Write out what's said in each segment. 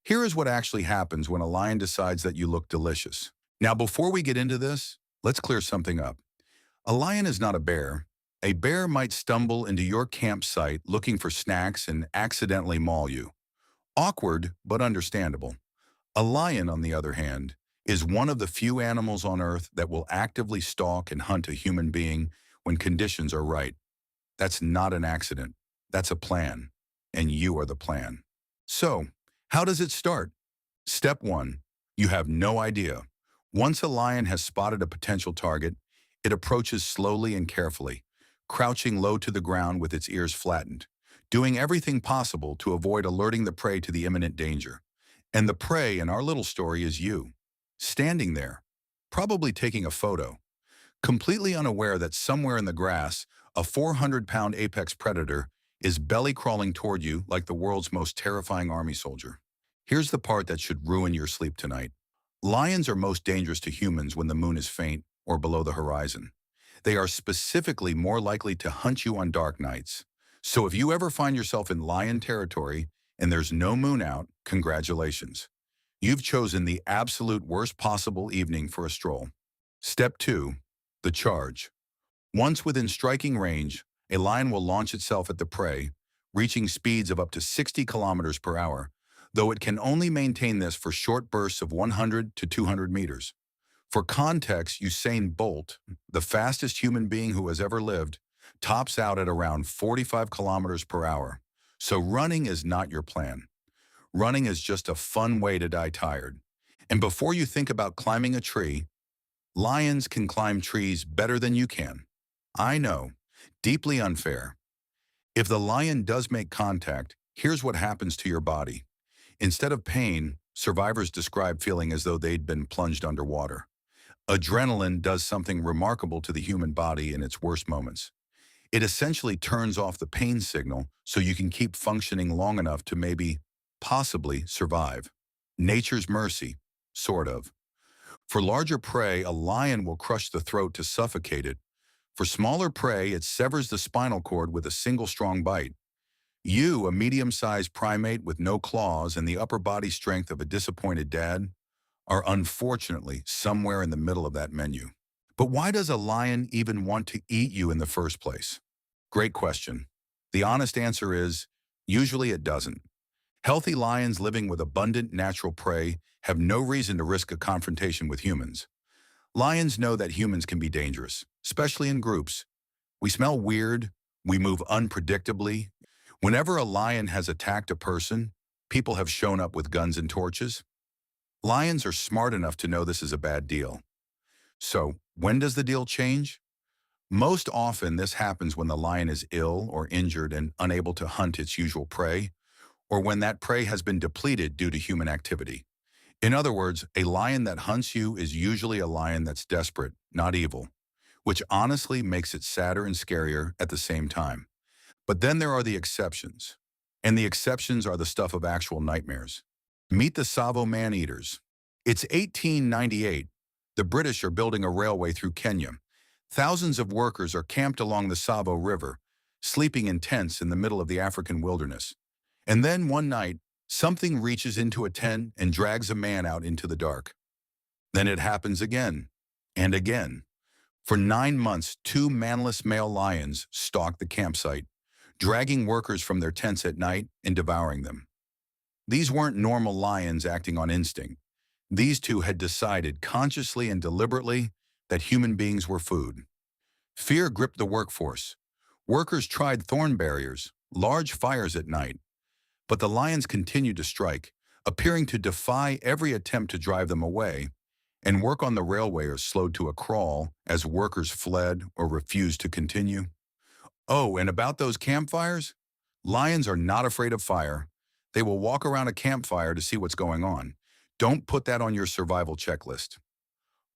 Here is what actually happens when a lion decides that you look delicious. Now, before we get into this, let's clear something up. A lion is not a bear. A bear might stumble into your campsite looking for snacks and accidentally maul you. Awkward, but understandable. A lion, on the other hand, is one of the few animals on Earth that will actively stalk and hunt a human being when conditions are right. That's not an accident. That's a plan. And you are the plan. So, how does it start? Step 1. You have no idea. Once a lion has spotted a potential target, it approaches slowly and carefully, crouching low to the ground with its ears flattened, doing everything possible to avoid alerting the prey to the imminent danger. And the prey in our little story is you, standing there, probably taking a photo, completely unaware that somewhere in the grass, a 400-pound apex predator is belly crawling toward you like the world's most terrifying army soldier. Here's the part that should ruin your sleep tonight. Lions are most dangerous to humans when the moon is faint or below the horizon. They are specifically more likely to hunt you on dark nights. So if you ever find yourself in lion territory and there's no moon out, congratulations. You've chosen the absolute worst possible evening for a stroll. Step 2. The charge. Once within striking range, a lion will launch itself at the prey, reaching speeds of up to 60 kilometers per hour, though it can only maintain this for short bursts of 100 to 200 meters. For context, Usain Bolt, the fastest human being who has ever lived, tops out at around 45 kilometers per hour. So running is not your plan. Running is just a fun way to die tired. And before you think about climbing a tree, lions can climb trees better than you can. I know, deeply unfair. If the lion does make contact, here's what happens to your body. Instead of pain, survivors describe feeling as though they'd been plunged underwater. Adrenaline does something remarkable to the human body in its worst moments. It essentially turns off the pain signal so you can keep functioning long enough to maybe, possibly, survive. Nature's mercy, sort of. For larger prey, a lion will crush the throat to suffocate it. For smaller prey, it severs the spinal cord with a single strong bite. You, a medium-sized primate with no claws and the upper body strength of a disappointed dad, are unfortunately somewhere in the middle of that menu. But why does a lion even want to eat you in the first place? Great question. The honest answer is, usually it doesn't. Healthy lions living with abundant natural prey have no reason to risk a confrontation with humans. Lions know that humans can be dangerous, especially in groups. We smell weird, we move unpredictably. Whenever a lion has attacked a person, people have shown up with guns and torches. Lions are smart enough to know this is a bad deal. So, when does the deal change? Most often, this happens when the lion is ill or injured and unable to hunt its usual prey, or when that prey has been depleted due to human activity. In other words, a lion that hunts you is usually a lion that's desperate, not evil, which honestly makes it sadder and scarier at the same time. But then there are the exceptions, and the exceptions are the stuff of actual nightmares. Meet the Tsavo Man-Eaters. It's 1898. The British are building a railway through Kenya. Thousands of workers are camped along the Tsavo River, sleeping in tents in the middle of the African wilderness. And then one night, something reaches into a tent and drags a man out into the dark. Then it happens again and again. For 9 months, 2 manless male lions stalked the campsite, dragging workers from their tents at night and devouring them. These weren't normal lions acting on instinct. These two had decided consciously and deliberately that human beings were food. Fear gripped the workforce. Workers tried thorn barriers, large fires at night, but the lions continued to strike, appearing to defy every attempt to drive them away, and work on the railway was slowed to a crawl as workers fled or refused to continue. Oh, and about those campfires? Lions are not afraid of fire. They will walk around a campfire to see what's going on. Don't put that on your survival checklist.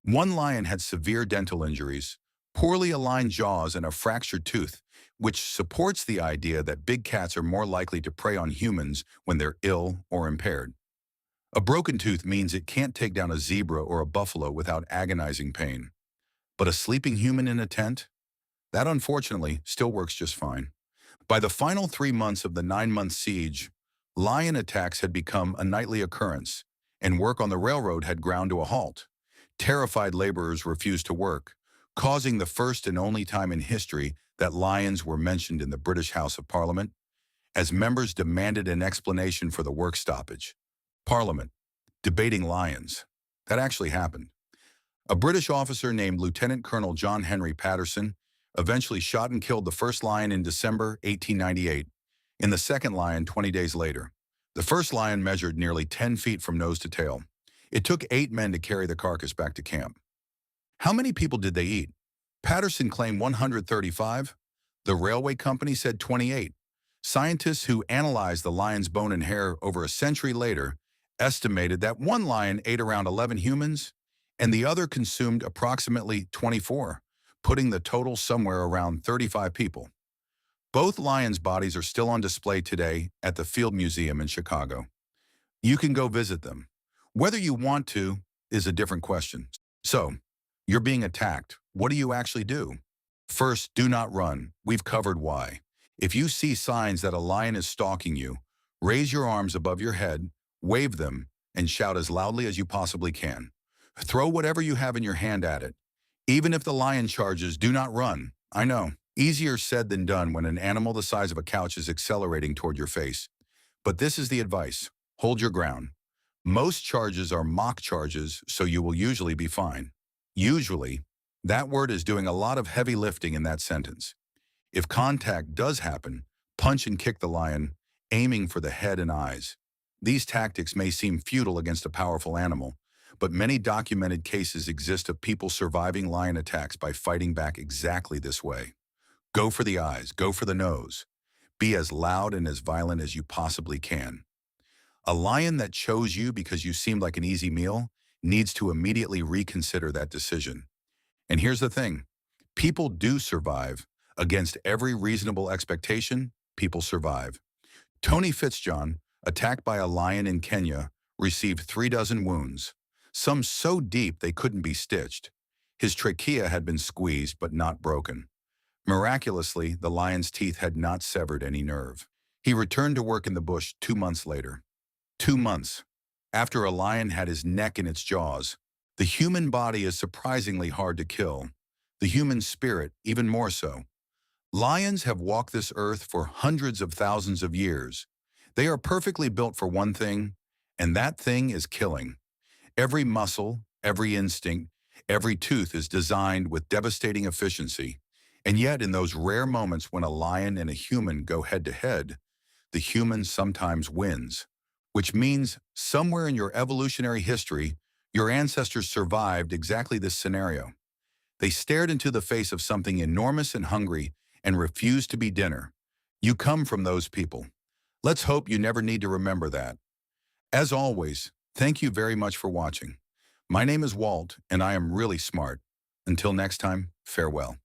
One lion had severe dental injuries, poorly aligned jaws, and a fractured tooth, which supports the idea that big cats are more likely to prey on humans when they're ill or impaired. A broken tooth means it can't take down a zebra or a buffalo without agonizing pain. But a sleeping human in a tent? That unfortunately still works just fine. By the final 3 months of the 9-month siege, Lion attacks had become a nightly occurrence, and work on the railroad had ground to a halt. Terrified laborers refused to work, causing the first and only time in history that lions were mentioned in the British House of Parliament, as members demanded an explanation for the work stoppage. Parliament, debating lions. That actually happened. A British officer named Lieutenant Colonel John Henry Patterson eventually shot and killed the first lion in December 1898, and the second lion 20 days later. The first lion measured nearly 10 feet from nose to tail. It took 8 men to carry the carcass back to camp. How many people did they eat? Patterson claimed 135. The railway company said 28. Scientists who analyzed the lion's bone and hair over a century later estimated that one lion ate around 11 humans and the other consumed approximately 24, putting the total somewhere around 35 people. Both lions' bodies are still on display today at the Field Museum in Chicago. You can go visit them. Whether you want to is a different question. So, you're being attacked. What do you actually do? First, do not run. We've covered why. If you see signs that a lion is stalking you, raise your arms above your head, wave them, and shout as loudly as you possibly can. Throw whatever you have in your hand at it. Even if the lion charges, do not run. I know, easier said than done when an animal the size of a couch is accelerating toward your face. But this is the advice. Hold your ground. Most charges are mock charges, so you will usually be fine. Usually, that word is doing a lot of heavy lifting in that sentence. If contact does happen, punch and kick the lion, aiming for the head and eyes. These tactics may seem futile against a powerful animal, but many documented cases exist of people surviving lion attacks by fighting back exactly this way. Go for the eyes, go for the nose. Be as loud and as violent as you possibly can. A lion that chose you because you seemed like an easy meal needs to immediately reconsider that decision. And here's the thing. People do survive. Against every reasonable expectation, people survive. Tony Fitzjohn, attacked by a lion in Kenya, received 36 wounds, some so deep they couldn't be stitched. His trachea had been squeezed but not broken. Miraculously, the lion's teeth had not severed any nerve. He returned to work in the bush 2 months later. 2 months. After a lion had his neck in its jaws. The human body is surprisingly hard to kill. The human spirit, even more so. Lions have walked this earth for hundreds of thousands of years. They are perfectly built for one thing, and that thing is killing. Every muscle, every instinct, every tooth is designed with devastating efficiency. And yet, in those rare moments when a lion and a human go head-to-head, the human sometimes wins. Which means, somewhere in your evolutionary history, your ancestors survived exactly this scenario. They stared into the face of something enormous and hungry and refused to be dinner. You come from those people. Let's hope you never need to remember that. As always, thank you very much for watching. My name is Walt, and I am really smart. Until next time, farewell.